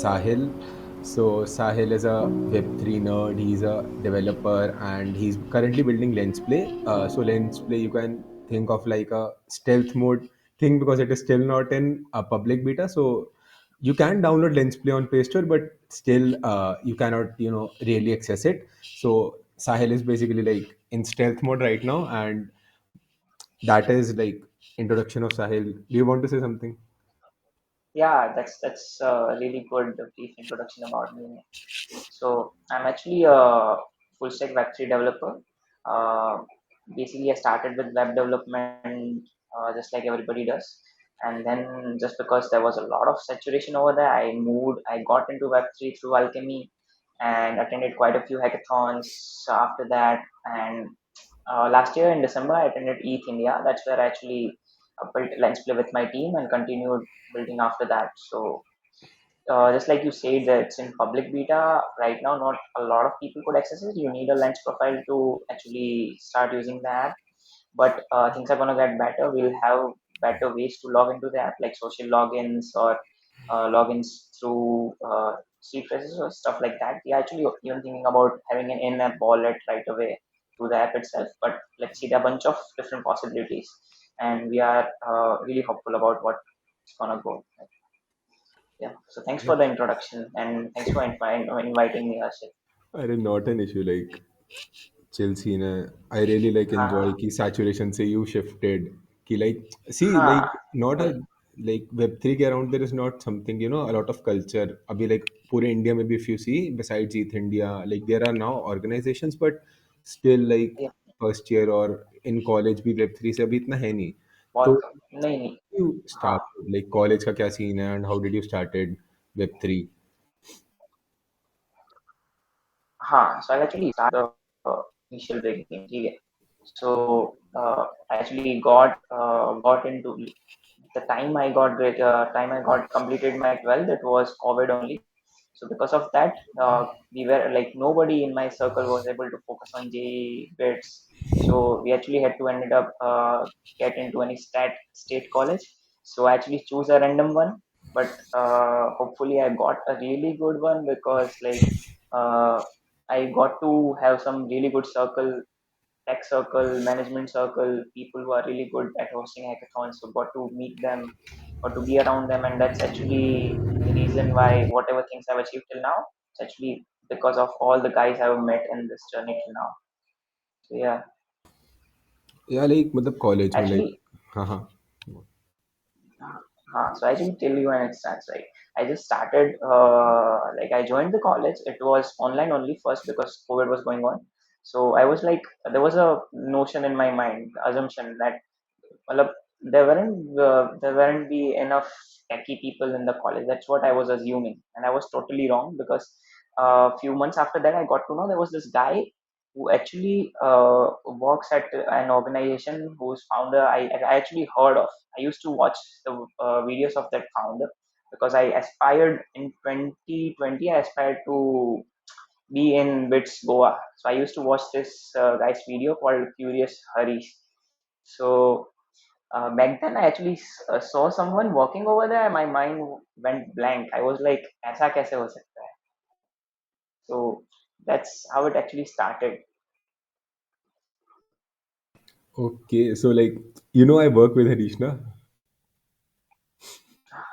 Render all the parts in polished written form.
Sahil. So Sahil is a Web3 nerd. He's a developer and he's currently building Lens Play. So Lens Play, you can think of like a stealth mode thing because it is still not in a public beta. So you can download Lens Play on Play Store, but still you cannot really access it. So Sahil is basically like in stealth mode right now, and that is like introduction of Sahil. Do you want to say something? Yeah, that's a really good brief introduction about me. So I'm actually a full stack Web3 developer. Uh, Basically, I started with web development just like everybody does, and then just because there was a lot of saturation over there, I moved. I got into Web3 through Alchemy and attended quite a few hackathons after that. And last year in December, I attended ETH India. That's where I actually built Lensplay with my team and continued building after that. So just like you said, that it's in public beta right now. Not a lot of people could access it. You need a Lens profile to actually start using the app. But things are gonna get better. We'll have better ways to log into the app, like social logins or logins through seed phrases or stuff like that. We are actually even thinking about having an in-app wallet right away through the app itself. But let's see, there are a bunch of different possibilities, and we are really hopeful about what's gonna go. Yeah. So thanks for the introduction, and thanks for inviting me, Ashit. अरे not an issue. Like chill scene है. I really like enjoy हाँ कि saturation से you shifted कि like see हाँ like not a वही like Web3 के around there is not something a lot of culture अभी like पूरे India में भी if you see besides ETH India like there are now organizations but still like ये first year or in college भी Web3 से अभी इतना है नहीं बहुत तो कम नहीं नहीं you हाँ started like college का क्या scene है and how did you started Web3. हाँ so I actually start the initial breaking ठीक है so I actually got into the time I got completed my 12th. It was COVID only. So because of that, we were like nobody in my circle was able to focus on JEE bits. So we actually had to ended up get into any state college. So I actually choose a random one, but hopefully I got a really good one because like uh, I got to have some really good tech circle, management circle, people who are really good at hosting hackathons. So got to meet them, got to be around them, and that's actually the reason why whatever things I've achieved till now, it's actually because of all the guys I've met in this journey till now. So yeah, या like मतलब college में like actually, हाँ हाँ so I can tell you an instance. Right, I just started like I joined the college. It was online only first because COVID was going on. So I was like, there was a notion in my mind, assumption that well, there weren't be enough techie people in the college. That's what I was assuming, and I was totally wrong because a few months after that, I got to know there was this guy who actually works at an organization whose founder I actually heard of. I used to watch the videos of that founder because I aspired in 2020. I aspired to be in Bits Goa. So I used to watch this guy's video called Curious Harish. So back then I actually saw someone walking over there. My mind went blank. I was like, "ऐसा कैसे हो सकता है?" So that's how it actually started. okay so like I work with Harish na.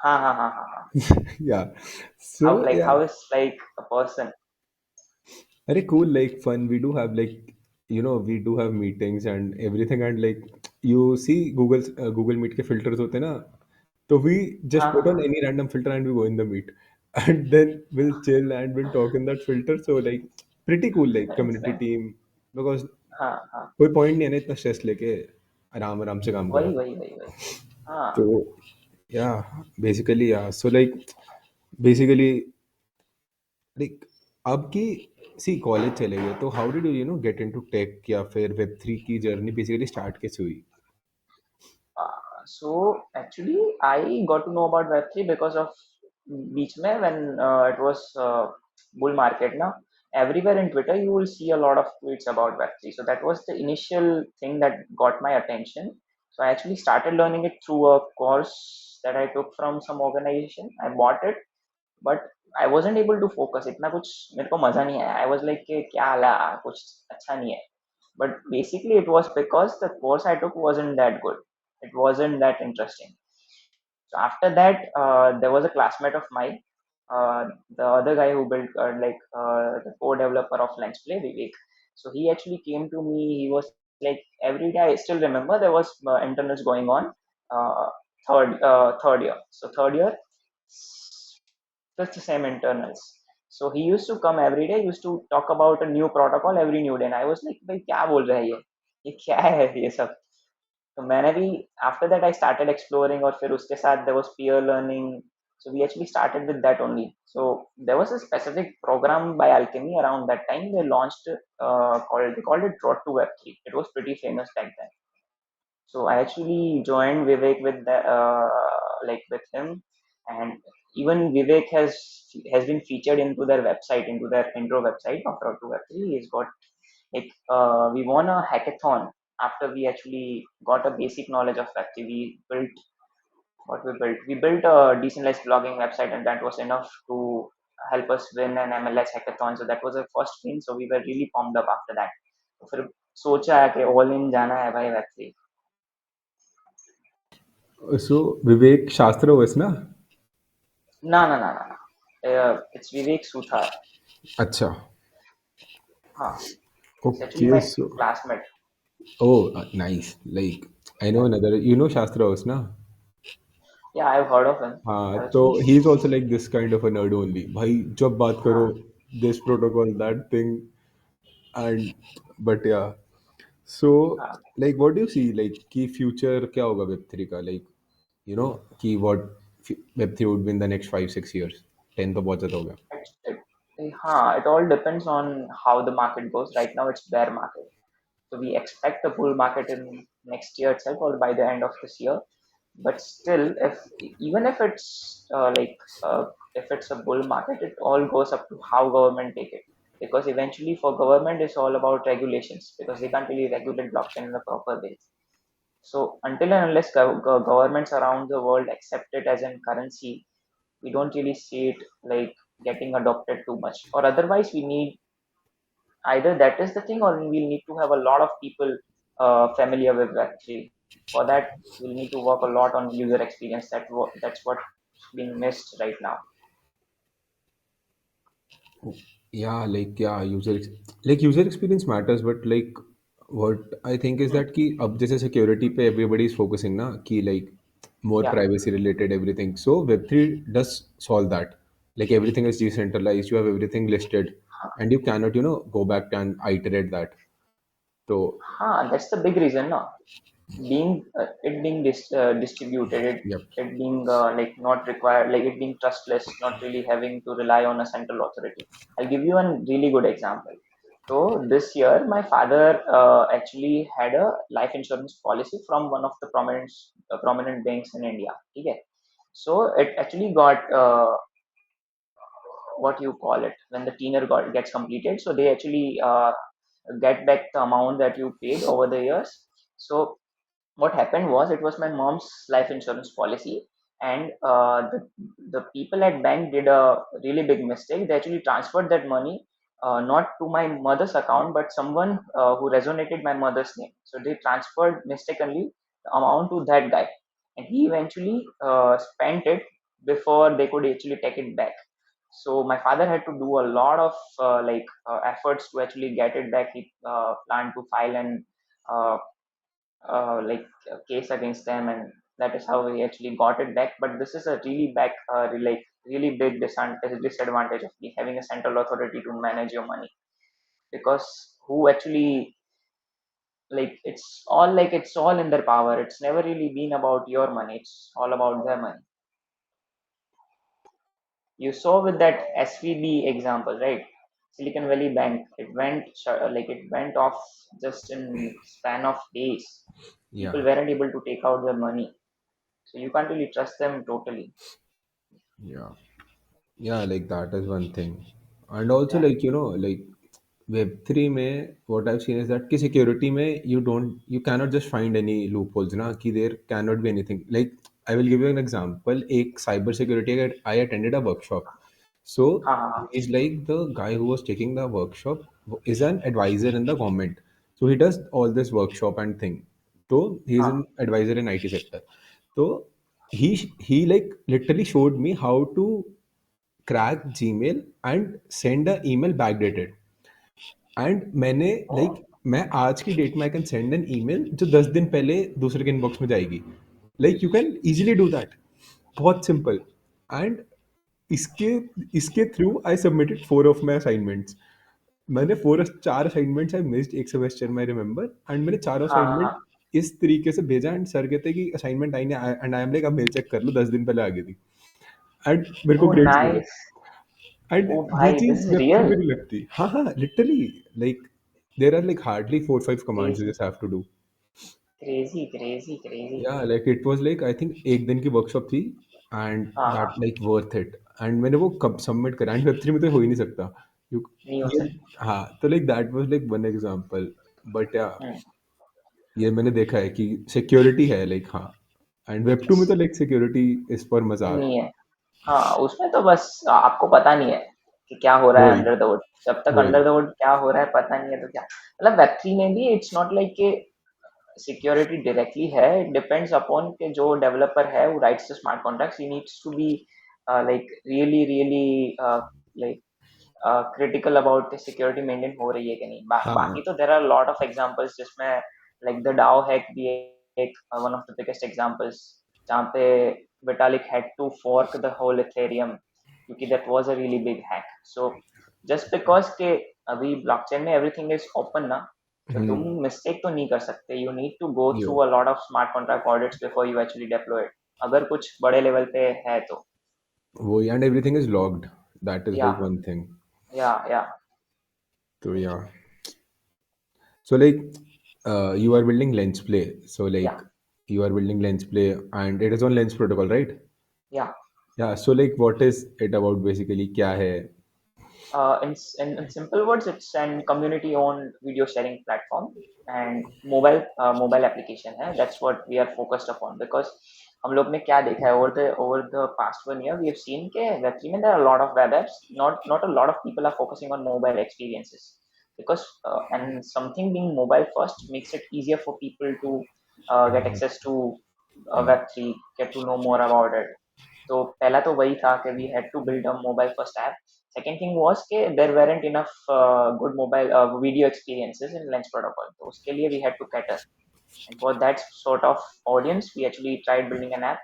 Ha ha ha ha ha. Yeah, How so like yeah, how is like a person? very cool, like fun. We do have like we do have meetings and everything, and like you see Google Meet के filters होते हैं ना, so we Ha just ha put on ha. any random filter and we go in the meet, and then we'll chill and we'll talk in that filter. So like pretty cool like It's community nice. team because Ha ha. कोई point नहीं है ना इतना stress लेके आराम आराम से काम करो. वही. हाँ. So yeah, basically yeah. So like basically like आपकी सी कॉलेज चले गए तो how did you get into tech या फिर वेब 3 की जर्नी बेसिकली स्टार्ट कैसे हुई. So actually, I got to know about Web3 because of beach mein when it was bull market na. Everywhere in Twitter, you will see a lot of tweets about Web3. So that was the initial thing that got my attention. So I actually started learning it through a course that I took from some organization. I bought it, but I wasn't able to focus, इतना कुछ मेरे को मजा नहीं आया। I was like कि क्या ला, कुछ अच्छा नहीं है। But basically, it was because the course I took wasn't that good. It wasn't that interesting. So after that, there was a classmate of mine, the other guy who built the co-developer of Lensplay, Vivek. So he actually came to me. He was like, every day. I still remember there was internals going on, uh, third year. So third year, just the same internals. So he used to come every day. Used to talk about a new protocol every new day. And I was like, भाई क्या बोल रहा है ये क्या है ये सब? तो मैंने भी after that I started exploring, और फिर उसके साथ there was peer learning. So we actually started with that only. So there was a specific program by Alchemy around that time. They launched they called it Road to Web3. It was pretty famous back then. So I actually joined Vivek with with him, and even Vivek has been featured into their website, into their intro website of Road to Web3. He's got we won a hackathon after we actually got a basic knowledge of Web3. We built what we built. We built a decentralized blogging website, and that was enough to help us win an MLS hackathon. So that was our first win. So we were really pumped up after that. तो फिर सोचा है कि all in जाना है भाई Web3. So Vivek Shastra was na? No, no, no, no, no. It's Vivek Suthar. अच्छा. Huh. He's actually Okay, my so classmate. oh, nice. Like I know Yeah, another. You know Shastra was na? yeah, I've heard of him. I've तो actually, he is also like this kind of a nerd only. भाई जब बात करो huh, this protocol that thing and but yeah. So huh. like what do you see like कि future क्या होगा Web3 का like you know कि what Web3 would be in the next 5 6 years 10 तो बहुत ज़्यादा हो गया. It all depends on how the market goes. Right now, it's bear market. So we expect a bull market in next year itself, or by the end of this year. But still, if even if it's if it's a bull market, it all goes up to how government take it. Because eventually, for government, it's all about regulations, because they can't really regulate blockchain in a proper way. So until and unless governments around the world accept it as a currency, we don't really see it like getting adopted too much. Or otherwise, we need either that is the thing, or we'll need to have a lot of people familiar with Web3. For that, we'll need to work a lot on user experience. That's what's being missed right now. Yeah, like yeah, like user experience matters, but like what I think is Hmm. that कि अब जैसे security पे everybody is focusing ना कि like more Yeah, privacy related everything. So Web3 does solve that. Like everything is decentralized, you have everything listed, and you cannot go back and iterate that. So that's the big reason. No, being it being distributed, yep. it being like not required, like it being trustless, not really having to rely on a central authority. I'll give you a really good example. So this year my father actually had a life insurance policy from one of the prominent banks in India. Okay. So it actually got what you call it, when the tenure gets completed, so they actually get back the amount that you paid over the years. So what happened was, it was my mom's life insurance policy, and the people at bank did a really big mistake. They actually transferred that money not to my mother's account, but someone who resonated my mother's name. So they transferred mistakenly the amount to that guy, and he eventually spent it before they could actually take it back. So my father had to do a lot of efforts to actually get it back. He planned to file an uh, a case against them, and that is how we actually got it back. But this is a really really big disadvantage of having a central authority to manage your money, because who actually it's all in their power. It's never really been about your money. It's all about their money. You saw with that SVB example, right? Silicon Valley Bank, it went off just in span of days. Yeah. People weren't able to take out their money. So you can't really trust them totally. Yeah. Yeah, like that is one thing. And also Yeah, like like Web3 में what I've seen is that कि security में you cannot just find any loopholes ना कि there cannot be anything. Like I will give you an example. एक cyber security I attended a workshop. So हाँ हाँ हाँ he's like the guy who was taking the workshop is an advisor in the government. So he does all this workshop and thing. So he's हाँ an advisor in IT sector. So he like literally showed me how to crack Gmail and send a email backdated. And मैंने ओ like मैं आज की date में I can send an email जो 10 दिन पहले दूसरे के इनबॉक्स में जाएगी. Like you can easily do that. बहुत सिंपल. एंड इसके इसके through I submitted 4 of my assignments. मैंने 4 4 असाइनमेंट्स आई मिस्ड एक सेमेस्टर में, रिमेंबर. एंड मैंने चारों हाँ हाँ असाइनमेंट हाँ इस तरीके से भेजा एंड सर कहते कि असाइनमेंट आई नहीं. एंड आई एम लाइक अब मेल चेक कर लो, 10 दिन पहले आ गई थी. एंड मेरे को ओ ग्रेड्स मिले. नाइस एंड ओ ये भाई दिस चीज इज वेब रियल में नहीं लगती. हाँ हाँ, literally. Like there are like hardly 4 5 commands you crazy just have to do. Crazy crazy crazy yeah like it was like I think एक दिन की वर्कशॉप थी. एंड हाँ हाँ that like worth it. And मैंने वो कब सबमिट करा. एंड वेब 3 में तो हो ही नहीं सकता. यू नहीं हो ये. सकता हाँ, तो like that was like one example. But या, हम्म ये मैंने देखा है कि सिक्योरिटी है लाइक. हाँ. एंड वेब 2 में तो लाइक सिक्योरिटी इज फॉर मजाक. नहीं है हाँ उसमें तो बस आपको पता नहीं है कि क्या हो रहा है वही अंडर द वुड जब तक वही. अंडर द वुड क्या हो रहा है पता नहीं है तो क्या मतलब वेब 3 में भी इट्स नॉट लाइक कि सिक्योरिटी डायरेक्टली है इट डिपेंड्स अपॉन कि जो डेवलपर है वो राइट्स द स्मार्ट कॉन्ट्रैक्ट्स ही needs to be like really really like critical about security maintain हो रही है कि नहीं बाकी हाँ. तो there are lot of examples जिसमें लाइक द डाओ हैक भी एक one of the biggest examples जहाँ पे Vitalik had to fork the whole ethereum क्योंकि that was a really big hack so just because के अभी ब्लॉकचेन में everything is open ना तो तुम हम्म. मिस्टेक तो नहीं कर सकते you need to go yo. through a lot of smart contract audits before you actually deploy it अगर कुछ बड़े लेवल पे है तो वो. And everything is logged. That is या लाइक वन थिंग. या तो या. So like you are building lens play. So या like you are building lens play and it is on lens protocol, right? या Yeah. So like what is it about basically? क्या है? in simple words, it's an community-owned video sharing platform and mobile application है. That's what we are focused upon because हम लोग ने क्या देखा है over the past 1 year we have seen के Web3 में there are a lot of web apps. Not a lot of people are focusing on mobile experiences because and something being mobile first makes it easier for people to get access to Web3, get to know more about it. तो पहला तो वही था कि we had to build a mobile first app. Second thing was that there weren't enough good mobile video experiences in Lens protocol तो उसके लिए we had to cater and for that sort of audience we actually tried building an app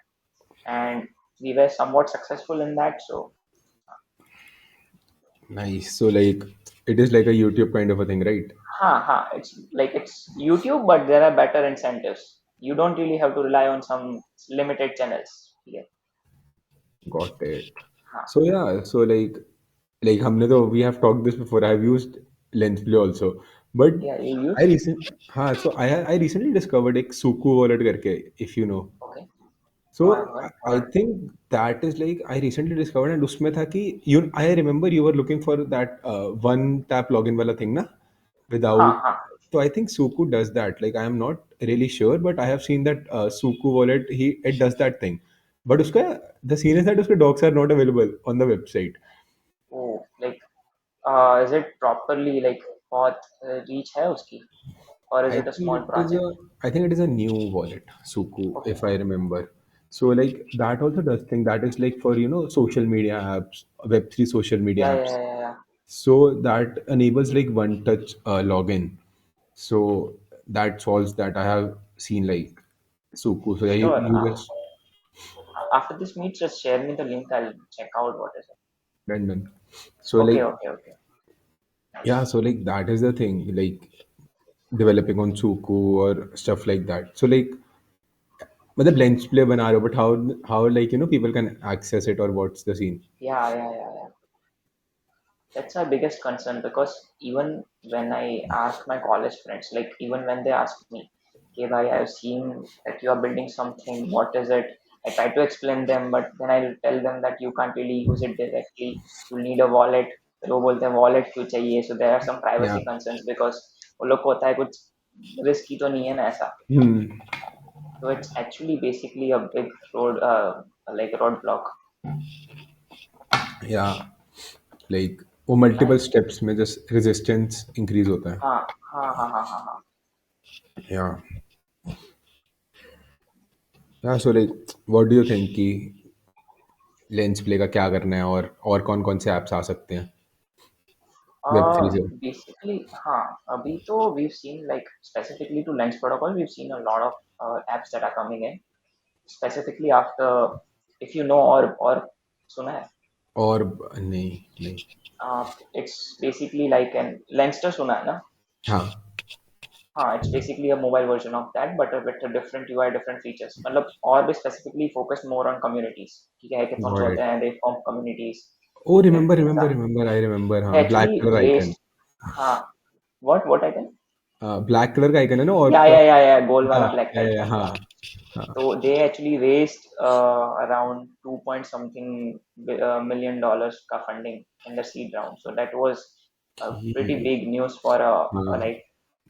and we were somewhat successful in that so Nice. So like it is like a YouTube kind of a thing, right? हाँ हाँ it's YouTube but there are better incentives. You don't really have to rely on some limited channels. ठीक Got it. हाँ So yeah. So like हमने तो we have talked this before. I have used lens play also, but yeah you I use recent हाँ. So I recently discovered एक Suku wallet करके, if you know. okay So no I've I heard think that is like I recently discovered and उसमें था कि you I remember you were looking for that one tap login वाला thing ना, हाँ without. हाँ So I think Suku does that. Like I am not really sure, but I have seen that Suku wallet it does that thing. But उसका the scene is that उसके docs are not available on the website. oh like is it properly like बहुत reach है उसकी or is I it a think small it is project? a I think it is a new wallet, Suku, Okay. if I remember. So like that also does thing that is like for social media apps, Web3 social media Yeah, yeah, apps. yeah, yeah. So that enables like one touch login. So that solves that. I have seen like Suku. So yeah, you, Sure. you just After this meet, just share me the link. I'll check out what is it. done. So Okay, like okay, okay. yeah, Nice. so like that is the thing, like developing on Suku or stuff like that. So like मतलब lens play बना रहे हो, but how like people can access it or what's the scene? Yeah, yeah, yeah, yeah. That's my biggest concern because even when I ask my college friends, like even when they ask me, okay, bhai, I've seen that you are building something, what is it? I try to explain them, but then I'll tell them that you can't really use it directly. You'll need a wallet. फिर वो बोलते हैं wallet क्यों चाहिए so there are some Yeah. privacy concerns because वो लोग को होता है कुछ risky तो नहीं है ना ऐसा Hmm. so it's actually basically a big roadblock. Yeah. Like वो I मल्टीपल स्टेप्स में जस्ट रेजिस्टेंस इंक्रीज होता है. हाँ हाँ हाँ हाँ हाँ हाँ. या या so like what do you think कि लेंस प्ले का क्या करना है, और कौन कौन से ऐप्स आ सकते हैं वेब थ्री से? Basically, abhi to we've seen like specifically to Lens protocol, we've seen a lot of apps that are coming in specifically after, if you know or suna hai, और नहीं नहीं. it's basically like an Lenster suna hai na? हाँ. It's basically a mobile version of that, but with a different UI, different features. मतलब और भी specifically focused more on communities. ठीक है, hackathons got होते इट. हैं, they form communities. Oh That remember things remember are remember, I remember. हाँ, they black actually colour icon. raised. हाँ, what I can? Black colour का icon है ना, और Yeah, गोल वाला हाँ. black का icon, हाँ. yeah. हाँ. So they actually raised around 2 point something million dollars ka funding in the seed round. So that was a pretty ये, big news for हाँ, like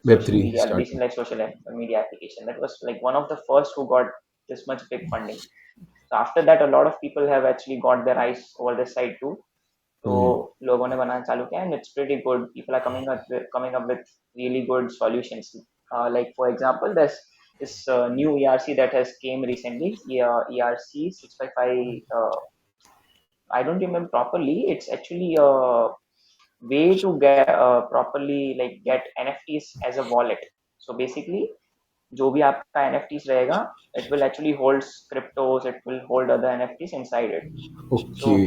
web social three media, start. basically like social media application. That was like one of the first who got this much big funding. So after that, a lot of people have actually got their eyes over this side too. तो लोगों ने बनाना चालू किया, and it's pretty good. People are coming up with really good solutions. Like for example, there's this new ERC that has came recently. ERC 655. I don't remember properly. It's actually a way to get properly like get NFTs as a wallet. So basically, जो भी आपका NFTs रहेगा, it will actually hold cryptos. It will hold other NFTs inside it. Okay. So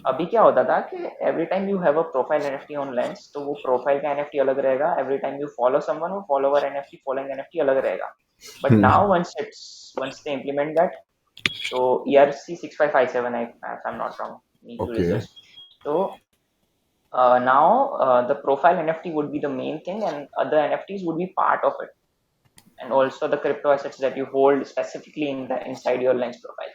अभी क्या होता था कि every time you have a profile NFT on Lens, तो वो प्रोफाइल का एनएफटी अलग रहेगा. Every time you follow someone, वो फॉलोवर एनएफटी फॉलोइंग एनएफटी अलग रहेगा. But now once they implement that, तो ERC 6557, if I'm not wrong, need to okay. research. So now the profile NFT would be the main thing, and other NFTs would be part of it, and also the crypto assets that you hold specifically in the inside your lens profile.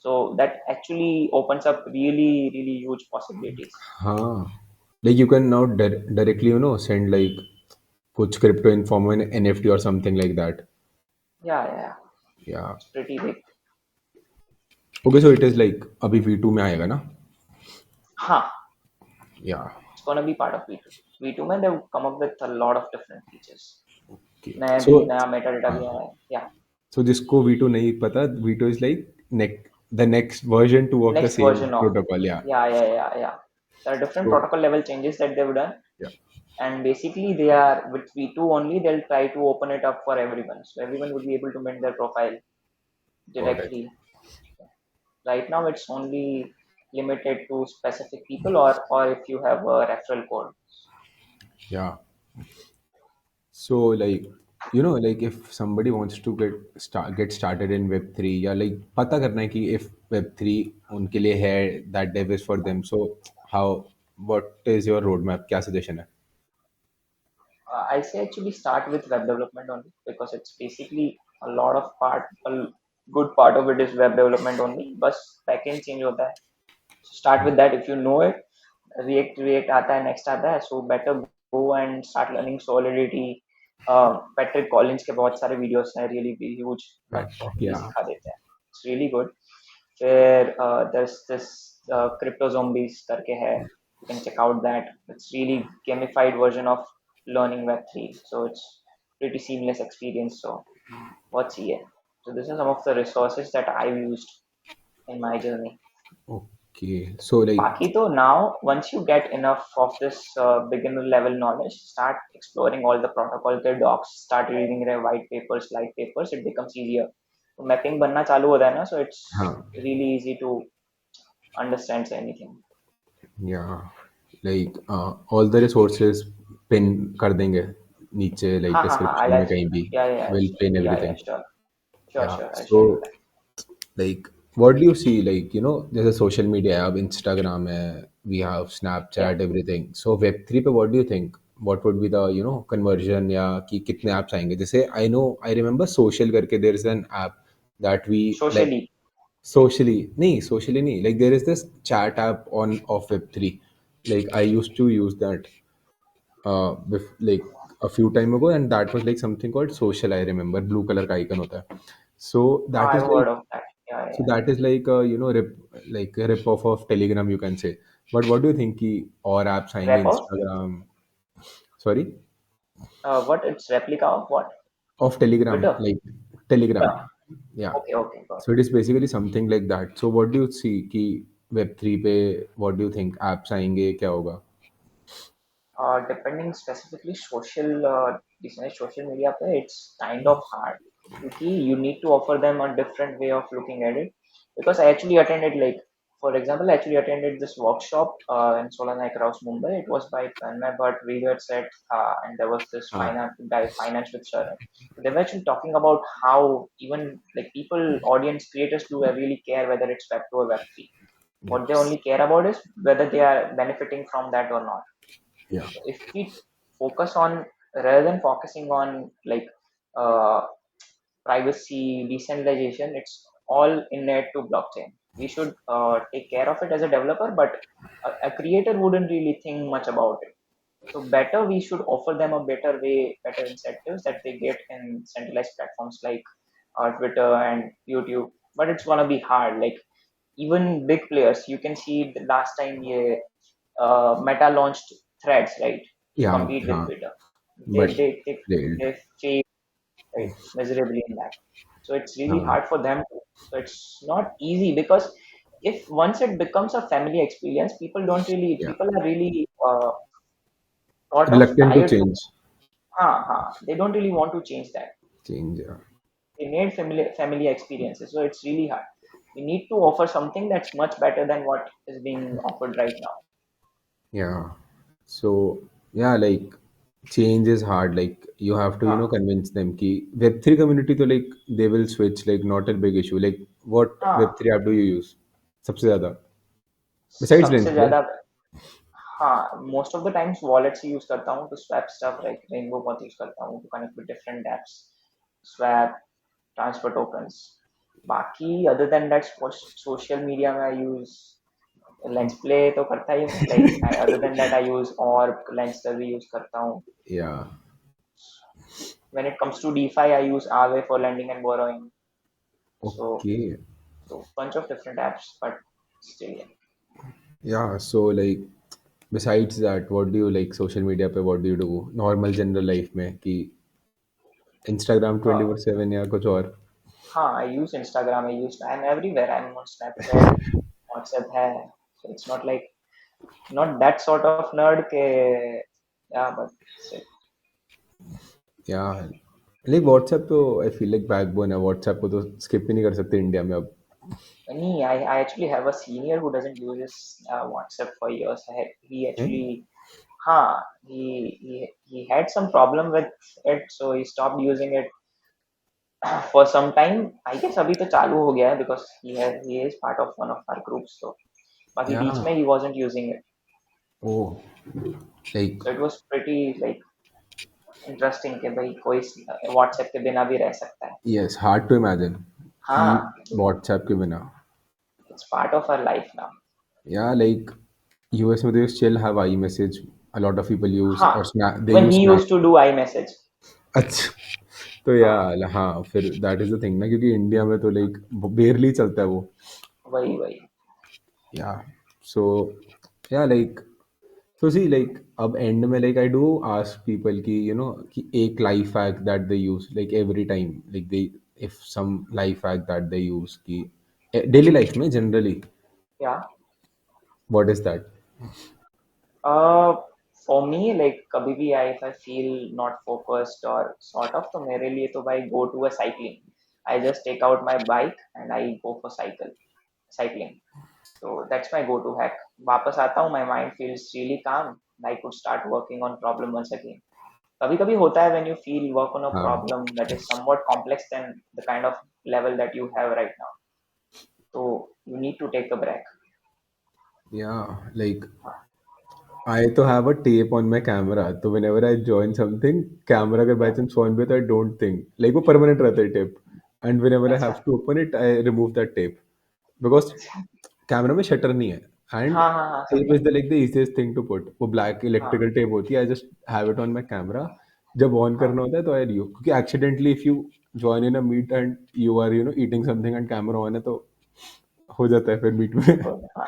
So that actually opens up really huge possibilities. हाँ, like you can now directly, send like कुछ crypto in form of an NFT or something like that. Yeah. Yeah. It's pretty big. Okay, so it is like अभी V2 में आएगा ना? Huh. Yeah. It's gonna be part of V2. V2 में they've come up with a lot of different features. Okay. नया Meta data भी हाँ. आया है. Yeah. So जिसको V2 नहीं पता, V2 is like the next version 2 of the Next same version of. protocol. Yeah. Yeah. There are different So protocol level changes that they've done, yeah, and basically they are with V2 only. They'll try to open it up for everyone, so everyone would be able to mint their profile got it. directly. Right now, it's only limited to specific people, or if you have a referral code. Yeah. So like, like if somebody wants to get started in Web3, या like पता करना है कि if Web3 उनके लिए है, that dev is for them. So how, what is your roadmap? क्या suggestion है? I say actually start with web development only, because it's basically a good part of it is web development only. बस backend change होता है. So start with that if you know it. React आता है, Next आता है, so better go and start learning Solidity. Patrick Collins के बहुत सारे videos हैं, really huge platform, ये Yeah. सिखा देते हैं. It's really good. Where there's this crypto zombies करके है. You can check out that. It's really gamified version of learning Web3. So it's pretty seamless experience. So what's here? So this are some of the resources that I've used in my journey. Okay. So like, बाकी तो now once you get enough of this beginner level knowledge, start exploring all the protocol के docs, start reading their white papers, light papers, it becomes easier. तो mapping बनना चालू होता है ना, so it's हाँ. really easy to understand anything. Yeah. Like all the resources pin कर देंगे नीचे, like हाँ, description I'll में add. कहीं भी. Yeah, We'll pin yeah, everything. sure. Yeah. Sure, I'll share you So that. like, what do you see, like, there's a social media app, Instagram hai, we have Yeah. Snapchat, everything. So Web3 पे what do you think, what would be the conversion, या कि कितने apps आएंगे? जैसे I remember social करके there is an app that we like. Socially. Socially नहीं, like there is this chat app on of Web3, like I used to use that like a few time ago, and that was like something called social. I remember blue color का icon होता है. So that I've is heard like, of that. yeah, So yeah. that is like a like a rip off of Telegram, you can say. But what do you think ki और apps आएंगे Rep of Instagram, sorry, what? It's replica of what? of Telegram, Twitter. like Telegram, Yeah. yeah. Okay, okay, got So it is basically something like that. So what do you see कि Web3 पे what do you think apps आएंगे क्या होगा? depending specifically social media पे, it's kind of hard क्योंकि you need to offer them a different way of looking at it. Because I actually attended, like, for example, I actually attended this workshop in Solana across Mumbai. It was by Tanmay Bhatt, Reader set, and there was this हाँ, finance with Sharan. So they were actually talking about how even like people, audience creators do really care whether it's Web2 or Web3. What they yes, only care about is whether they are benefiting from that or not. yeah, So if we focus on, rather than focusing on like uh, privacy, decentralization, it's all innate to blockchain. We should take care of it as a developer, but a creator wouldn't really think much about it. So better we should offer them a better way, better incentives that they get in centralized platforms like Twitter and YouTube. But it's gonna be hard. Like even big players, you can see the last time Meta launched Threads, right, to yeah, compete with हाँ, Twitter. but failed, They failed, right, miserably in that. So it's really हाँ, hard for them. So it's not easy because if once it becomes a family experience, yeah, people are really sort of reluctant to tired to, change, they don't really want to change that. yeah. They need family experiences. So it's really hard. We need to offer something that's much better than what is being offered right now. Yeah. So yeah, like change is hard. Like you have to, हाँ convince them ki Web3 community to like they will switch, like not a big issue. Like what हाँ Web3 app do you use? सबसे ज़्यादा besides सबसे Lensplay. ज्यादा, हाँ, most of the times wallets use करता हूँ to swap stuff, like Rainbow बहुत use करता हूँ to connect with different apps, swap, transfer tokens. बाकी other than that social media में आई यूज लेंस प्ले तो करता ही हूँ, like other than that I use और लेंस भी यूज करता हूँ. Yeah. When it comes to DeFi I use Aave for lending and borrowing. So Okay. bunch of different apps, but still, yeah. Yeah. So like besides that, what do you like social media पे? What do you do? Normal general life में कि Instagram uh, 24/7 या कुछ और? हाँ, I use Instagram, I'm everywhere. I'm on Snapchat, WhatsApp है. So it's not like, not that sort of nerd के, yeah, but still. Yeah. Like WhatsApp तो I feel like backbone है. WhatsApp को तो skip ही नहीं कर सकते इंडिया में अब. Me, I actually have a senior who doesn't use his WhatsApp for years. He हैं? actually, huh, he had some problem with it, so he stopped using it for some time. I guess अभी तो चालू हो गया है because he is part of one of our groups. So बाकी बीच Yeah. में he wasn't using it. Oh, like So it was pretty like interesting कि भाई कोई व्हाट्सएप के बिना भी रह सकता है. yes, hard to imagine कि हाँ, WhatsApp के बिना. it's part of our life now. Yeah, like US में they still have iMessage. A lot of people use हाँ, or Snap. They even use he Snap. used to do iMessage. अच्छा. तो हाँ, यार हाँ फिर दैट इज द थिंग ना क्योंकि इंडिया में तो लाइक बेयरली चलता है वो. वही वही. या सो या लाइक सो सी लाइक अब एंड में like I do ask people कि कि एक life hack that they use like every time like they if some life hack that they use कि डेली लाइफ में जनरली या what is that. For me like कभी भी I if I feel not focused और sort of, तो मेरे लिए तो भाई go to a cycling. I just take out my bike and I go for cycling. So that's my go-to hack. वापस आता हूँ, my mind feels really calm. I could start working on problem once again. कभी कभी होता है when you feel work on a हाँ. problem that is somewhat complex than the kind of level that you have right now. So you need to take a break. Yeah, like I to have a tape on my camera. So whenever I join something, camera अगर by Yeah. chance phone पे तो I don't think like वो permanent रहता है tape. And whenever I अच्छा. have to open it, I remove that tape because camera में shutter नहीं है. And हाँ हाँ हाँ, tape समझा. is the like the easiest thing to put. वो black हाँ electrical tape होती है. I just have it on my camera. जब ऑन हाँ, करना होता है तो आई रियो, क्योंकि accidentally if you join in a meet and you are eating something and camera on है तो हो जाता है फिर मीट में। हाँ,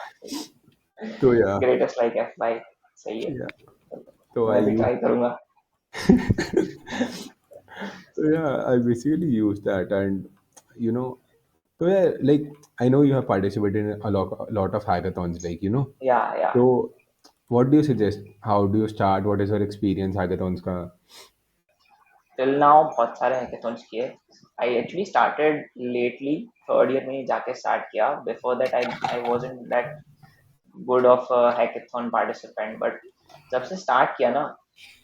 तो या ग्रेटेस्ट लाइक एफ भाई, सही है। या तो मैं आई भी यूज ट्राई करूंगा। so yeah, I basically use that, and you know, so yeah, like I know you have participated in a lot of hackathons, like या So what do you suggest? How do you start? What is your experience hackathons ka? Till now बहुत सारे hackathons किए। I actually started lately, third year में ही जाके start किया। Before that I wasn't that good of hackathon participant, but जब से start किया ना,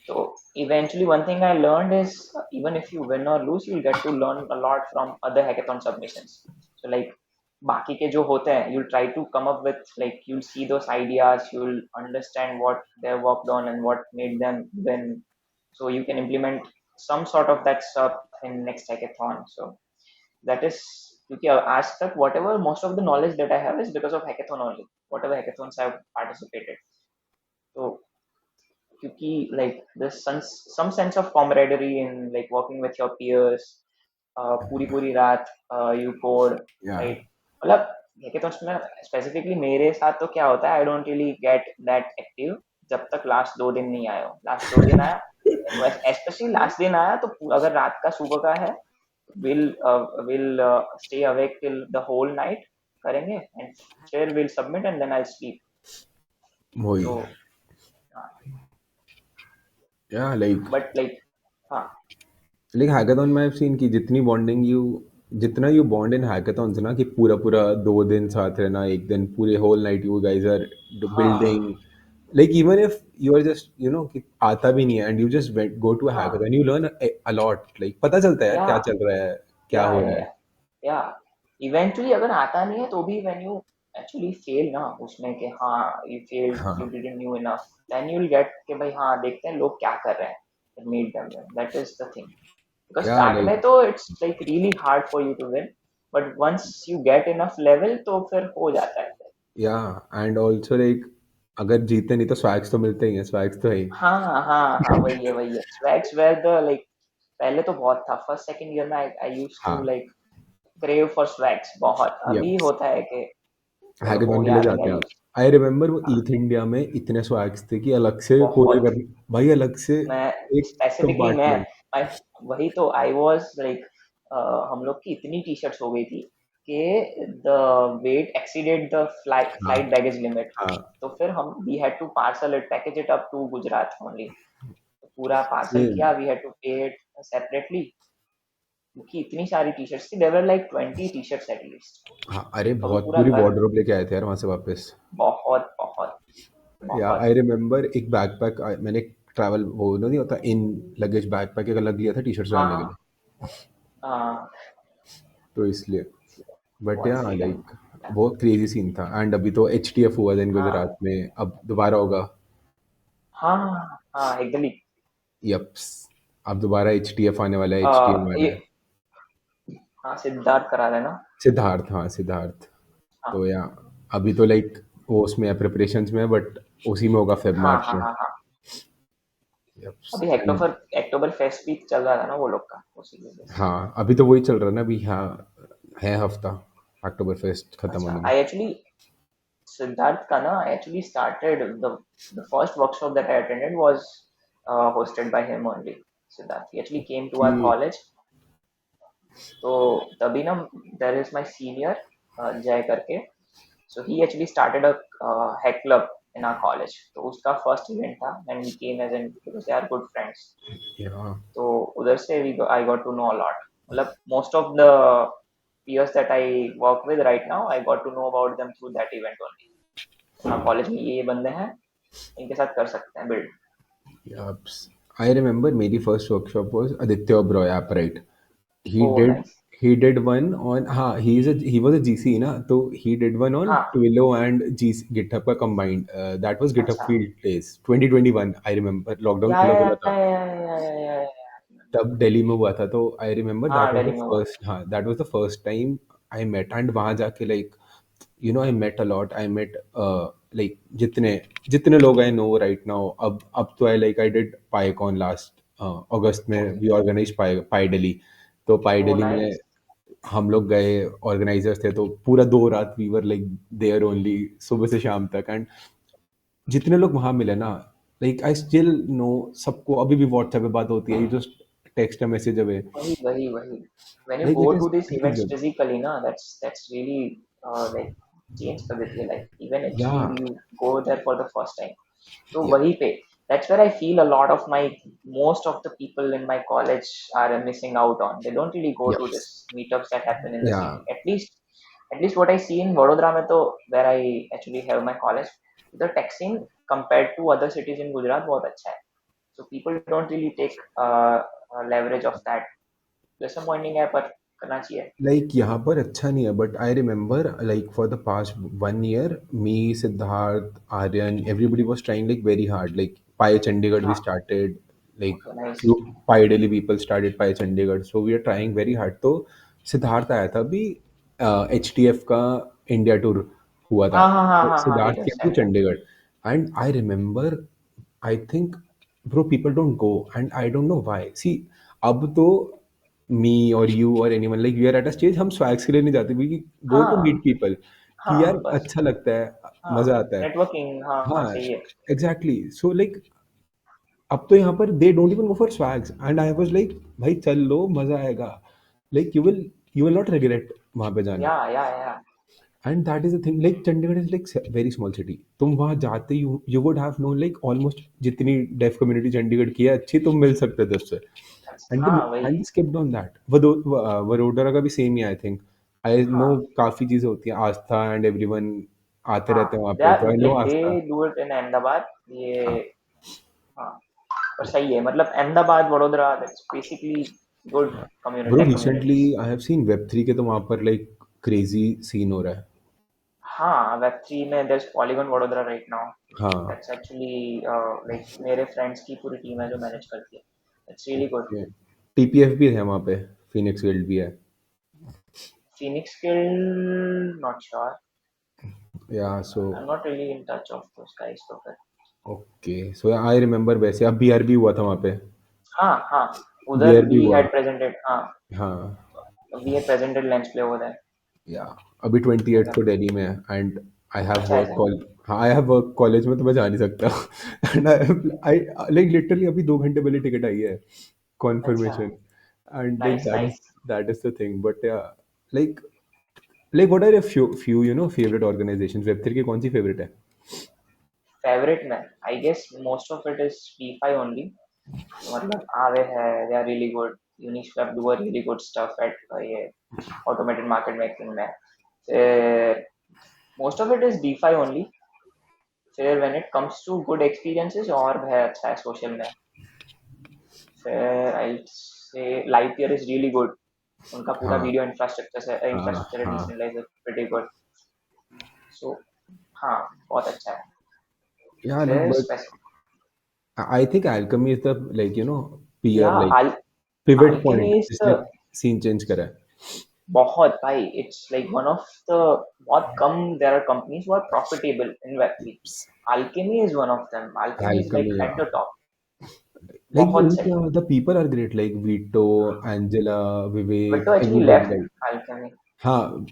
so eventually one thing I learned is, even if you win or lose, you'll get to learn a lot from other hackathon submissions. So like बाकी के जो होते हैं, you'll try to come up with, like you'll see those ideas, you'll understand what they worked on and what made them win, so you can implement some sort of that stuff in next hackathon. So that is, क्योंकि आज तक whatever most of the knowledge that I have is because of hackathon only, whatever hackathons I've participated. So क्योंकि like there's some sense of camaraderie in like working with your peers, पूरी पूरी रात you code, Yeah, right? मतलब hackathons में specifically मेरे साथ तो क्या होता है, I don't really get that active जब तक लास्ट 2 दिन नहीं आया हो। लास्ट 2 दिन आया, स्पेशली लास्ट दिन आया तो अगर रात का सुबह का है, will stay awake till the whole night करेंगे, एंड फिर will submit and then I sleep. वही। तो Yeah, like बट लाइक, हाँ like hackathon में I've seen कि जितनी bonding you जितना you bond in hackathons ना, कि पूरा पूरा 2 दिन साथ रहना, एक दिन पूरे whole night you guys are हाँ building, like even if you are just कि आता भी नहीं है and you just go to a हाँ, hackathon, you learn a lot, like पता चलता है यार या क्या चल रहा है, क्या या हो या रहा या है। या इवेंचुअली अगर आता नहीं है तो भी व्हेन यू एक्चुअली फेल ना उसमें, कि हाँ यू फेल्ड, यू हाँ didn't knew enough, then you will get कि भाई हाँ देखते हैं लोग क्या कर रहे हैं, meet them, that is the thing. Because yeah start like में तो it's like really hard for you to win, but once you get enough level तो फिर हो जाता है फिर। yeah and also like अगर जीते नहीं तो स्वैग्स तो मिलते ही हैं, स्वैग्स तो है ही। हाँ हाँ हाँ, वही है, स्वैग्स वेयर द लाइक, पहले तो बहुत था, फर्स्ट सेकंड ईयर में आई यूज्ड टू हाँ, लाइक क्रेव फॉर स्वैग्स बहुत। यप, अभी होता है कि चलो हो हैकाथॉन के गया, लिए अभी जाते नहीं हैं आप। यूज। आई रिमेंबर वो हाँ, ईथ इंडिया में इतने स्वैग्स थे कि अलग से पूरे बहुत। कर, भाई अलग से मैं एक स्पेसिफिकली मैं कंपार्टमेंट। I, वही तो आई वाज लाइक, हम लोग की इतनी टी शर्ट्स हो गई थी कि द वेट एक्सीडेड द हाँ फ्लाइट बैगेज लिमिट। हाँ, तो फिर हम we had to parcel it, package it up to Gujarat only. तो पूरा पार्सल सेम। किया, we had to pay it separately, क्योंकि इतनी सारी टी शर्ट्स थी, there were like 20 T shirts at least. हाँ, अरे तो अभी बहुत पूरा पूरी घर, वार्डरोब लेके आए थे यार वहाँ से वापस। बहुत बहुत या बहुत। आई रिमेम्बर एक बैकपैक मैंने ट्रैवल वो नहीं होता इन लगेज बैकपैक एक अलग लिया था टी शर्ट्स हाँ डालने के हाँ लिए, हाँ, तो इसलिए। बट बहुत या सही टाइम। लाइक वो क्रेजी सीन था, एंड अभी तो एच टी एफ हुआ था इन हाँ गुजरात में, अब दोबारा होगा। हाँ हाँ, एकदम ही। यप्स, अब दोबारा एच टी एफ आने वाला है, एच टी एम ये, वाला है। हाँ सिद्धार्थ करा लेना। सिद्धार्थ, हाँ सिद्धार्थ। हाँ तो या अभी तो लाइक वो उसमें है, प्रिपरेशंस में है, बट उसी में होगा फेब हाँ मार्च हाँ में। हाँ हाँ। यप्स अभी एंड अक्टूबर अक्टूबर फेस्ट भी चल रहा था ना वो लोग का, उसी वजह से। हाँ, अभी तो वही चल रहा है ना अभी, हाँ है हफ्ता अक्टूबर फेस्ट खत्म अच्छा, होने में। आई एक्चुअली सिद्धार्थ का ना, I actually started the first workshop that I attended was hosted by him only। Siddharth he actually came to our कि college। तो तभी ना, देयर इज माय सीनियर जय करके, so he actually started a hack club in our college। तो उसका first event था and we came as in because they are good friends। या तो उधर से I got to know a lot। मतलब most of the peers that I work with right now, I got to know about them through that event only। हाँ college में ये बंदे हैं, इनके साथ कर सकते हैं बिल्ड। यप्स, आई रिमेम्बर मेरी first workshop was Aditya Oberoi app, right? he oh did nice. he did one on, हाँ he was a GC ना, तो he did one on हाँ, Twilio and GitHub का combined, that was GitHub अच्छा, field days 2021, I remember lockdown या खुला या खुला या था, या या या या या, तब दिल्ली में हुआ था, तो आई रिमेम्बर दैट हाँ वाज दिल्ली द में हुआ। फर्स्ट, हाँ that was the first time I met, and वहाँ जाके like I met a lot, I met like जितने जितने लोग आई नो राइट नाउ, अब तो I like I did PyCon last August में okay. We organize Py Py Delhi. तो Py ओह दिल्ली में नाइस। हम लोग गए, ऑर्गेनाइजर्स थे, तो पूरा 2 रात we were like there only, सुबह से शाम तक। एंड जितने लोग वहाँ मिले ना, लाइक आई स्टिल नो सबको, अभी भी व्हाट्सएप पे बात होती है, you just text a message away. वही। When you like go it is to these pretty events good. physically, na, that's really like change कर देती है life. Even या actually you go there for the first time. तो या वही पे, that's where I feel a lot of my most of the people in my college are missing out on. They don't really go to yes this meetups that happen in the या city. At least what I see in Vadodara में तो where I actually have my college, the tech scene compared to other cities in Gujarat बहुत अच्छा है. So people don't really take leverage of that. Disappointing है पर करना चाहिए. Like यहाँ पर अच्छा नहीं है, but I remember like for the past 1 year, me, Siddharth, Aryan, everybody was trying like very hard, like by Chandigarh we हाँ. Started, like Okay, nice. few by daily people started by Chandigarh, so we are trying very hard. तो सिद्धार्थ आया था अभी, H T F का India tour हुआ था, तो हाँ, सिद्धार्थ लेकिन केम उस टू टाइम पे. Chandigarh. And I remember, I think bro people don't go, and I don't know why. See अब तो मी और यू और anyone like we are at a stage, हम स्वैग्स के लिए नहीं जाते, वी गो टू हाँ, मीट पीपल, कि यार हाँ, बस. अच्छा लगता है, हाँ, मजा आता है। नेटवर्किंग, हाँ, हाँ, सही है. एग्जैक्टली, सो लाइक अब तो यहाँ पर they don't even go for swags, and I was like भाई चल लो, मजा आएगा, like you will not regret वहां पे जाना। या. And that is the thing, like Chandigarh is like very small city, तुम वहां जाते you would have know like almost जितनी डेफ कम्युनिटी चंडीगढ़ की है अच्छी, तुम मिल सकते थे उससे। हाँ, वही. And skipped on that. Vadodara का भी same he, I think, I know हाँ, काफी चीजें होती हैं, आस्था एंड एवरीवन आते रहते हैं हाँ. वहां दे पे, आर तो आई नो लाइक दे आस्था। Do it in Ahmedabad. Yeah. हाँ हाँ, पर सही है, मतलब Ahmedabad, Vadodara, that's basically good community, bro, tech recently communities. I have seen web 3 के, तो वहां पर लाइक क्रेजी सीन हो रहा है। हाँ, वेब 3 में there's Polygon Vadodara right now. हाँ, That's actually like मेरे फ्रेंड्स की पूरी टीम है जो मैनेज करती है. It's really good. Okay, TPF भी है वहां पे, फिनिक्स गिल्ड भी है। Phoenix Skill, not sure. या सो I'm not really in touch of those guys. तो फिर. ओके, सो आई रिमेंबर, वैसे अब बीआरबी हुआ था वहां पे, हाँ, उधर बीआरबी we हुआ। had presented. हाँ, हाँ, we had presented lens play over there. या अभी 28 मतलब को दिल्ली में है, एंड आई हैव अच्छा वर्क ऐसा. कॉल। हाँ, आई हैव वर्क कॉलेज में, तो मैं जा नहीं सकता। एंड आई लाइक लिटरली अभी 2 घंटे पहले टिकट आई है, अच्छा. Confirmation. And like Nice, nice. That is the thing, but yeah, like like what are few favourite organisations, वेब3 की कौन सी फेवरेट है? Favorite में, I guess most of it is P5 only. तो मतलब आवे है, they are really good. Uniswap do a really good stuff at ये automated market making में. फिर most of it is DeFi only. फिर when it comes to good experiences और है अच्छा है social में. फिर I'd say Lightyear is really good. उनका पूरा हाँ वीडियो इंफ्रास्ट्रक्चर से हाँ इंफ्रास्ट्रक्चर है, हाँ, डिसेंट्रलाइज है, pretty good. So हाँ, बहुत अच्छा है. या लाइक फिर but specific. I think Alchemy is the like yeah peer like Al pivot Alchemy point is जिसने the सीन चेंज करा है। बहुत भाई, it's like one of the बहुत कम there are companies who are profitable in web 3. Alchemy is one of them. Alchemy is like Alchemy, at the top. like बहुत सही. the people are great, like Vito, Angela, but Vivek, तो actually everybody, left like Alchemy. हाँ, हाँ,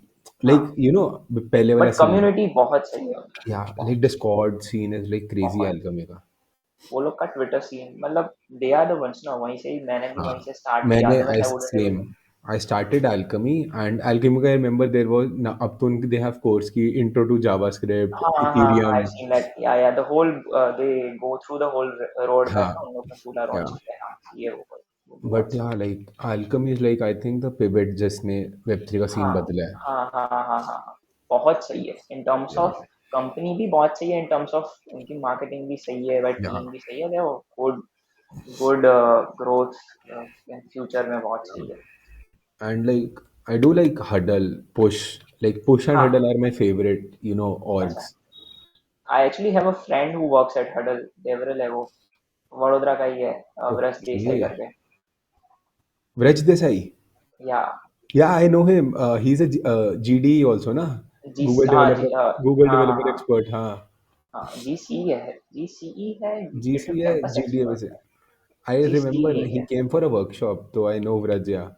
like पहले वाला but scene है। Community बहुत सही है उनका. Yeah, like बहुत the squad scene is like crazy बहुत. Alchemy का। वो लोग का ट्विटर सीन, मतलब दे आर द वंस ना, वहीं से ही मैंने भी हाँ, वहीं से स्टार्ट किया मैंने था. I वैसे wouldn't same able. I started Alchemy, and Alchemy का I remember there was ना, अब तो उनकी they have course की intro to JavaScript, हाँ, Ethereum। I seen that. Yeah the whole they go through the whole road map हाँ, ना, उन लोग ने पूरा लॉन्च yeah, किया है. हाँ, ये वो भी but बहुत सही. yeah, like Alchemy is like I think the pivot जिसने Web3 का हाँ, scene बदला है। हाँ. बहुत सही है in terms Yeah, of company भी बहुत सही है, इन टर्म्स ऑफ उनकी मार्केटिंग भी सही है, बट yeah, टीम भी सही है. वो good good growth in future में बहुत सही है. and like I do like huddle, push and हाँ, huddle are my favorite, अच्छा. orgs. I actually have a friend who works at Huddle. Devrel है वो. वडोदरा का ही है. व्रस देसाई Okay, करके. Vraj Desai. या Yeah, I know him. He's a GD also, na? जी. Google हाँ developer, जी. हाँ, Google हाँ, developer हाँ. expert. हाँ, हाँ, GCE है. GCE है. GC है, कैंपस GD है एक्सपर्ट वैसे। है. I She's remember the he came for a workshop, so I know Vraj. Yeah,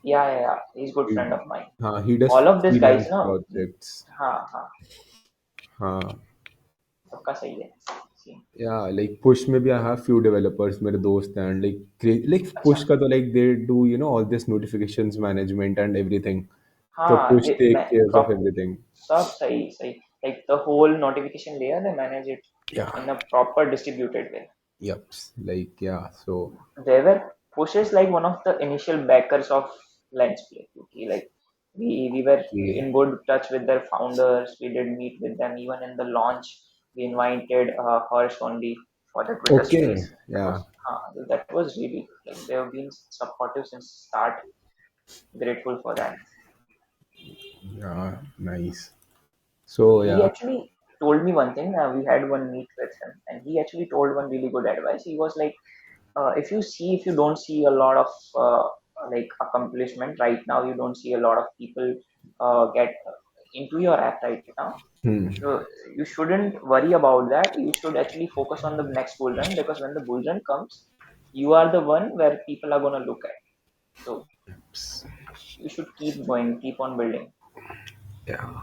yeah. He's a good he, friend of mine. he does All of these guys, freelance no. projects. हाँ हाँ हाँ, सबका सही है scene. yeah, like Push maybe I have few developers मेरे दोस्त हैं, and like अच्छा. Push का तो like they do all this notifications management and everything. So हाँ Push they take मैं cares of prop everything. सब सही सही. Like the whole notification layer they manage it Yeah. in a proper distributed way. Yep. Like yeah. So They were Pushes like one of the initial backers of Lens Play. Okay? Like we were okay. in good touch with their founders. We did meet with them even in the launch. We invited Harsh only for the Twitter Okay. space. Yeah. That was really like they have been supportive since start. Grateful for that. Yeah. Nice. So He yeah. actually told me one thing. We had one meet with him, and he actually told one really good advice. He was like, if you don't see a lot of like accomplishment right now, you don't see a lot of people get into your app right now. Hmm. So you shouldn't worry about that. You should actually focus on the next bull run because when the bull run comes, you are the one where people are gonna look at. So you should keep going, keep on building. Yeah.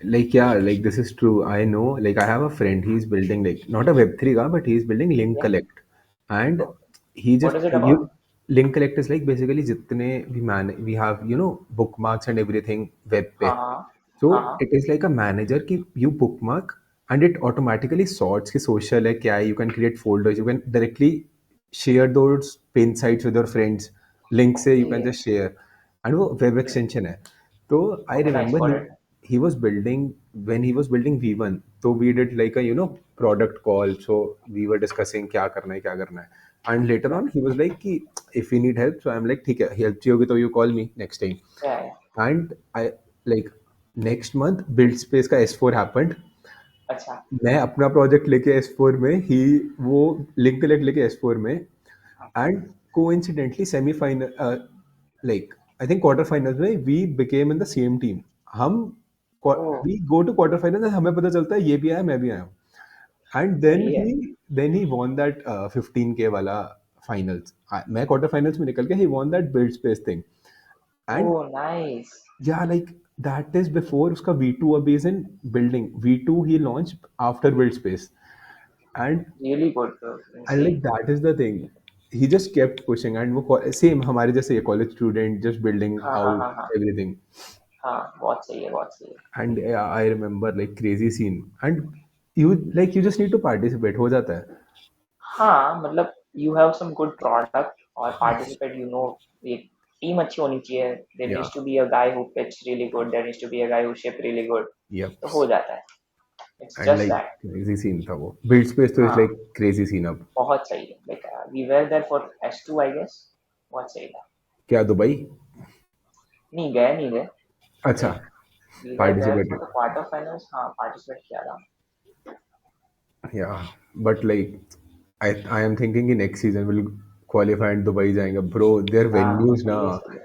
Like yeah, like this is true. I know. Like I have a friend. He's building like not a Web3 guy, but he's building Link Yeah. Collect, and Okay. he What just is it about? you Link Collect is like basically jitne we have bookmarks and everything web pe. हाँ हाँ So हाँ it is like a manager कि you bookmark and it automatically sorts कि social है क्या है. You can create folders. You can directly share those pin sites with your friends. Link से you okay. can just share. And वो web extension है. So I okay nice remember got it. he was building when he was building V1. So we did like a product call. So we were discussing क्या करना है. And later या on he was like कि if you need help, so I'm like ठीक है help चाहिए होगी तो you call me next time. या And I like next month build space का S4 happened. अच्छा. मैं अपना प्रोजेक्ट लेके S4 में ही वो लिंक कलेक्ट लेके S4 में and coincidentally semifinal like I think quarter finals में we became in the same team. हम oh we go to quarter final हमें पता चलता है ये भी आया मैं भी आया हूँ. एंड सही है. Then he won that 15K वाला फाइनल्स. मैं क्वार्टर फाइनल्स में निकल के ही won that build space thing. And oh nice. yeah, like that is before uska V2 abhi is in building. V2 he launched after build space. and Really good, and like insane. that is the thing, he just kept pushing and वो same हमारे जैसे college student just building हाँ हाँ out हाँ हाँ everything. हाँ बहुत सही है बहुत सही है. And yeah, I remember like crazy scene and you just need to participate हो जाता है. हाँ मतलब you have some good product और participate, ये टीम अच्छी होनी चाहिए. There Yeah. needs to be a guy who pitch really good. There needs to be a guy who ship really good. Yep. तो हो जाता है. It's And just like that. crazy scene था वो build space तो is हाँ like crazy scene अब. बहुत सही है. Like we were there for S2 I guess. बहुत सही था. क्या दुबई. नहीं गए. अच्छा. Like we were there for Participated. the quarter finals. हाँ participate किया था. Yeah, but like I am thinking in next season we'll qualify and Dubai जाएंगे bro. Their हाँ venues ना सही है सही है.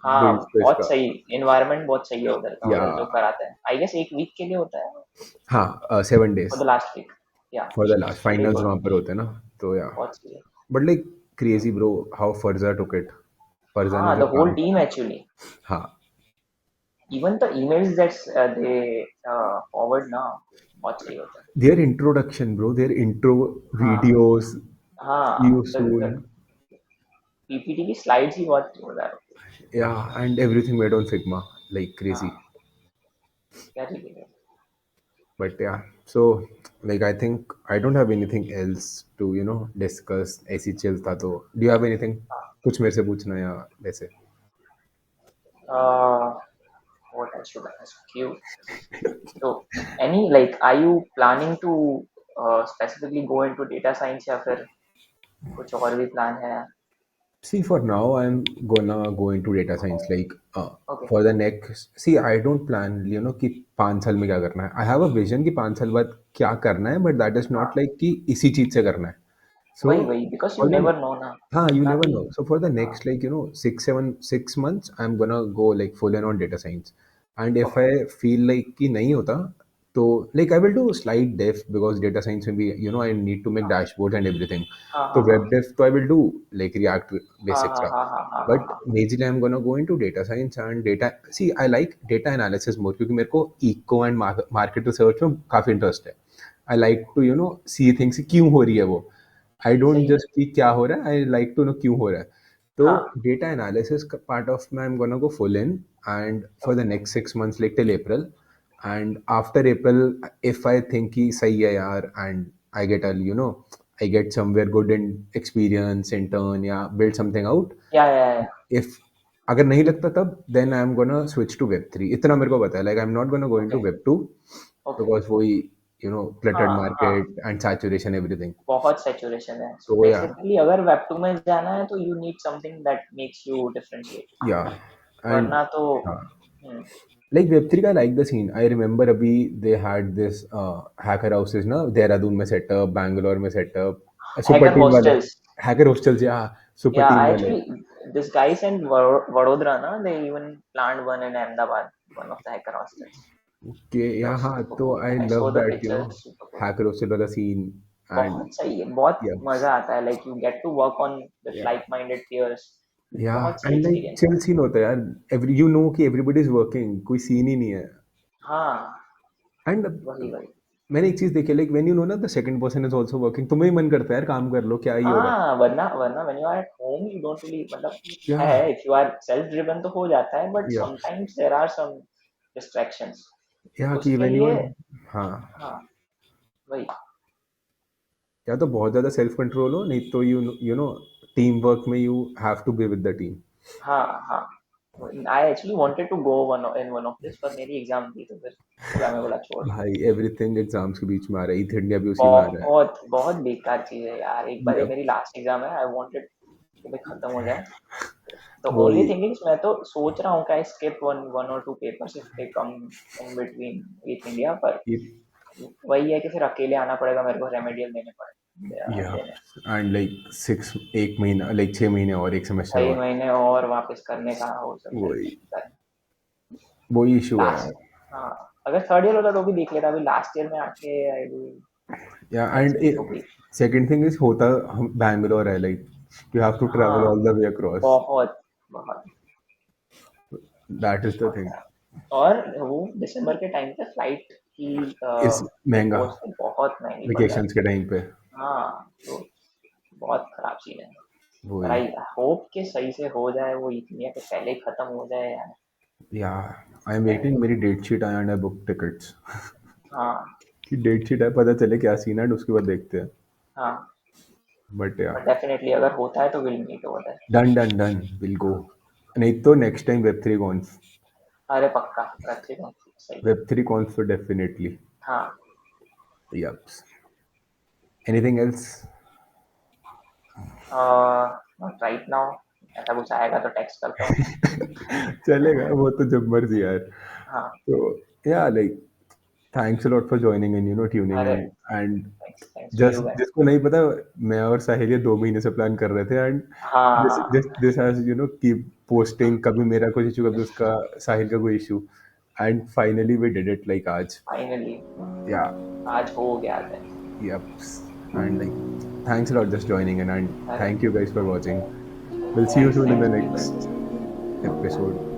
हाँ build space बहुत का. सही. एनवायरनमेंट बहुत सही है उधर का. उधर जो Yeah, कराते हैं आई गेस एक वीक के लिए होता है. हाँ 7 days for the last week. या for the last very finals good. वहाँ पर होते हैं ना. तो yeah, बहुत सही है. but like crazy bro how Farza took it. Farza ने हाँ जो द होल काम टीम करा. एक्चुअली. हाँ. Even the emails that's they forward ना बहुत सही होता है. Their introduction bro, their intro हाँ videos. See हाँ you द soon. पीपीटी की स्लाइड्स ही बहुत जोरदार होती है. Yeah, and everything made on Figma like हाँ crazy. Very good. But yeah, so like I think I don't have anything else to discuss. ऐसी chill था तो do you have anything कुछ मेरे से पूछना या वैसे. What else should I ask you? So, any like, are you planning to specifically go into data science या फिर कुछ और भी plan है? See, for now I'm gonna go into data science like Okay. for the next. See, I don't plan कि 5 साल में क्या करना है. I have a vision कि 5 साल बाद क्या करना है, but that is हाँ not like कि इसी चीज से करना है. So वही because you for the never know ना. you इतना never भी. know. So for the हाँ. next 6 months I'm gonna go like full in on data science. And if Okay. I feel like कि नहीं होता So like I will do slide dev because data science will be, I need to make हाँ dashboards and everything. हाँ So हाँ हाँ web dev, so I will do like React हाँ basic हाँ stuff. हाँ हाँ हाँ हाँ But हाँ majorly I'm gonna go into data science and data. See, I like data analysis more क्योंकि मेरे को eco and market research में काफी interest है. I like to see things कि क्यों हो रही है वो. I don't सही है just कि क्या हो रहा है. I like to know क्यों हो रहा है. So हाँ data analysis part of me I'm gonna go full in and for the okay next 6 months like till April. And after April, if I think कि सही है यार and I get somewhere good in experience intern या build something out. या If अगर नहीं लगता तब then I'm gonna switch to Web3. इतना मेरे को पता है. Like I'm not gonna go okay into Web2 okay because वही cluttered हाँ हाँ market and saturation everything. बहुत सैचुरेशन है सो So yeah, बेसिकली अगर वेब 2 में जाना है तो you need something that makes you differentiate yeah, and वरना तो uh, hmm, like Web3 I like the scene. I remember अभी they had this hacker houses ना देहरादून में setup, बैंगलोर में setup, सुपर हैकर टीम वाले हॉस्टल्स hacker hostels या super या team वाले. Actually this guys in Vadodara ना they even planned one in Ahmedabad one of the hacker hostels Okay, that yeah, was हाँ, super तो cool I I love saw the that pictures super cool hacker hostel वाला scene and बहुत सही है बहुत yeah, मजा आता है like you get to work on with yeah, like minded peers yeah, बहुत सही and like experience chill scene होता है यार. Every कि everybody is working, कोई scene ही नहीं है. हाँ And वही वही मैंने एक चीज देखी है, like when you know ना the second person is also working, तुम्हें ही मन करता है यार काम कर लो, क्या ही हो रहा है. हाँ वरना वरना when you are at home you don't really मतलब Yeah, है if you are self driven तो हो जाता है but yeah, sometimes there are some distractions yeah कि उसके when you लिए are, हाँ, हाँ वही या तो बहुत ज्यादा सेल्फ कंट्रोल हो, नहीं तो यू नो टीम वर्क में you have to be with the team. हाँ हाँ I actually wanted to go one in one of this पर मेरी एग्जाम थी तो फिर थोड़ा मैं बोला छोड़ भाई एवरीथिंग एग्जाम्स के बीच में आ रहा है, ईथ इंडिया भी उसी में आ रहा बहुत बहुत बेकार चीज है यार एक बार ये है. मेरी लास्ट एग्जाम है आई वांटेड कि भाई खत्म हो जाए तो ओनली वही थिंग इज मैं तो सोच रहा हूँ कि आई स्किप वन वन और two papers if they come in between with India पर ये वही है कि फिर अकेले आना पड़ेगा मेरे को रेमेडियल देने या देने एंड लाइक 6 एक महीना लाइक 6 महीने और एक सेमेस्टर कई और. महीने और वापस करने का हो सब वही करके वही इशू है लास्ट यार. हाँ अगर थर्ड ईयर होता तो भी देख लेता अभी लास्ट ईयर में आके आई विल या लेट्स एंड सी तो भी सेकंड थिंग इज होता हम बैंगलोर है, like you have to travel हाँ ऑल द वे अक्रॉस. बहुत बहुत दैट इज द बहुत थिंग. खराब और वो दिसंबर के टाइम पे फ्लाइट की इस महंगा एयरपोर्ट्स पे बहुत महंगी पड़ वेकेशंस जाती के टाइम पे. है हाँ तो बहुत खराब सीन है पर वही आई होप कि सही से हो जाए वो इतनी के पहले ही खत्म हो जाए यार या आई एम वेटिंग, मेरी डेट शीट आया एंड आई बुक टिकट्स. हाँ कि डेट शीट है, पता चले क्या सीन है, उसके बाद देखते हैं. हाँ बट या बट डेफिनेटली अगर होता है तो will meet over there done done done will go. नहीं तो नेक्स्ट टाइम वेब3 कॉन्फ. अरे पक्का रखिएगा सही वेब3 कॉन्फ तो डेफिनेटली. हाँ यप्स. Anything else? Not right now ऐसा कुछ आएगा तो टेक्स्ट करता हूँ चलेगा वो तो जब मर्जी यार. हाँ तो yeah like thanks a lot for joining in, tuning अरे in. And thanks thanks to you just guys जिसको नहीं पता, मैं और साहिल ये 2 महीने से प्लान कर रहे थे. एंड दिस हाँ this this has keep posting, कभी मेरा कुछ इशू, कभी उसका, साहिल का कोई issue. And finally we did it like आज. फाइनली या आज हो गया था yep. And like thanks a lot just joining in, and अरे thank you guys for watching. We'll see you thanks soon in the thanks next episode.